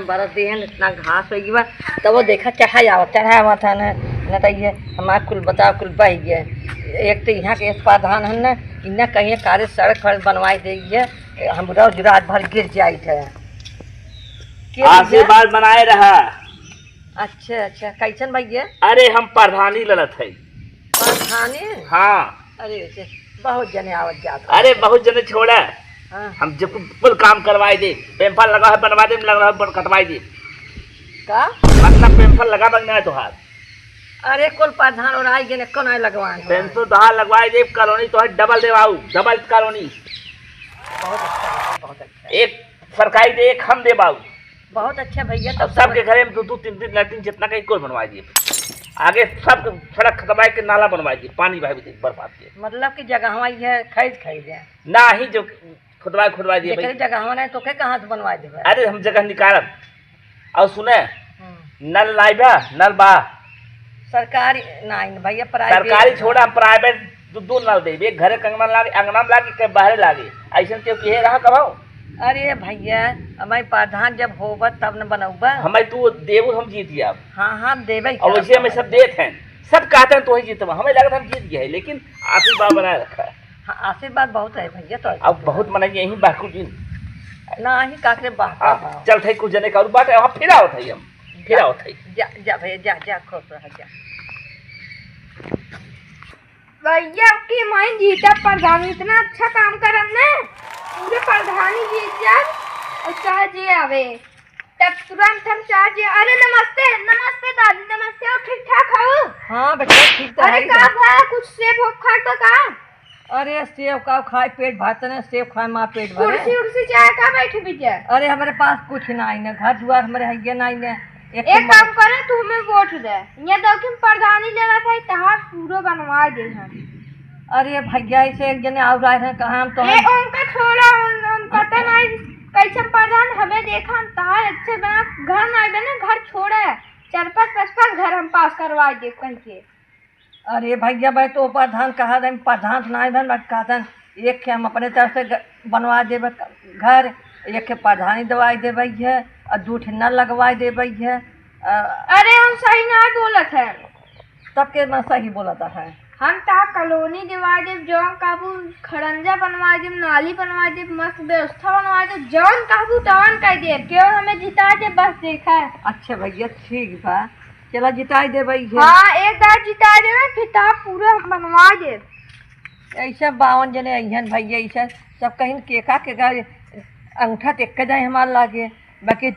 बरस दिहन इतना घास हो गया तब वो देखा चढ़ाया था न तो ये हमारे कुल बताओ कुल बह गए। एक तो यहाँ के प्रावधान है न इन्हें कहीं कार्य सड़क फड़क बनवाई देगी है हम रोज रात भर गिर जाए थे आशीर्वाद बनाए रहा। अच्छा अच्छा कैसन भैया? अरे हम प्रधानी लड़त है। प्रधानी? हाँ। अरे बहुत जने आवत जात। अरे बहुत जने छोड़ा। हाँ। हम जब कुल काम करवाए दे पेम्फल लगा है बनवा दे लग रहा है कटवाई दे का मतलब पेम्फल लगा बनना है तुहार। अरे कुल प्रधान और आई गए कौन आए लगवाए पेंसिल तुहार लगवाई दे कॉलोनी तो है डबल देवाऊ डबल कॉलोनी। बहुत अच्छा बहुत अच्छा। एक सरकारी दे एक हम देवाऊ। बहुत अच्छा भैया। अब सबके घरे में दो तीन लैट्रिन जितना कहीं कोई बनवा दिए। आगे सब सड़क खतवाई के नाला बनवा दिए पानी भाई बर्बाद के मतलब की जगह है खरीद है ना ही जो खुदवाई दिए जगह नहीं तो कहाँ से बनवा दे। अरे हम जगह निकालब और सुने नल लाइबा नल बा सरकारी नहीं भैया प्राइवेट। सरकारी छोड़ा हम प्राइवेट दो नल दे एक घरे कंगना लागे अंगना में लागे के बाहर लागे ऐसा क्यों कहे रहा कबाओ। अरे भैया हमारे प्रधान जब होगा तब न बनौबा हमें तू देव हम जीत गया। हाँ हम देवे और वैसे हमें सब देते हैं सब कहते हैं तो ही जीतवा हमें लगा था हम जीत गए लेकिन आशीर्वाद बनाए रखा है। हाँ आशीर्वाद बहुत है भैया। तो अब बहुत मना यही बाकू दिन ना ही काकरे बात चल थे कुछ जने का बात है वहाँ फिर आओ थे हम फिर आओ थे जा भैया जा खुश रह जा। भैया की माई जीता प्रधान इतना अच्छा काम कर हमने पूरे प्रधानी जीत जा और चाह जी आवे तब तुरंत हम चाह जी। अरे नमस्ते नमस्ते दादी नमस्ते और ठीक ठाक हो? हाँ बेटा ठीक तो अरे का भाई कुछ सेब हो खा तो का? अरे सेब का खाए पेट भरते न सेब खाए माँ पेट भरे। कुर्सी उर्सी चाहे का बैठे भैया? अरे हमारे पास कुछ नहीं न घर द्वार हमारे है नहीं न। एक काम करे तू हमें वोट दे ये दो प्रधानी लेना था तहां पूरा बनवा दे हम। अरे भैया ऐसे एक जने आउ रहे हैं कहाँ हम तो उनका छोड़ा उनका तो नहीं कैसे प्रधान हमें देखा हम तहां अच्छे बना घर नहीं बने घर छोड़ा 4-5 घर हम पास करवा दे कहीं। अरे भैया भाई तो प्रधान कहा दे प्रधान नहीं बन कहते एक के हम अपने तरफ से बनवा देवे घर एक के प्रधानी दवाई देवे है और 2 नल लगवा देवे है। अरे हम सही ना बोलत है तब के मैं सही बोलता है हम ता कॉलोनी दिवा दे जौन काबू खड़ंजा बनवा दे नाली बनवा दे मस्त व्यवस्था बनवा दे जौन काबू तवन कर दे क्यों हमें जिता दे बस देखा है। अच्छा भैया ठीक बा चला जिताई दे भाई। हाँ एक बार जिता दे ना फिर ता पूरा बनवा दे। ऐसा 52 जने अहन भैया ऐसा सब कहीं केका के अंगूठा टेक के जाए हमारे लागे बाकी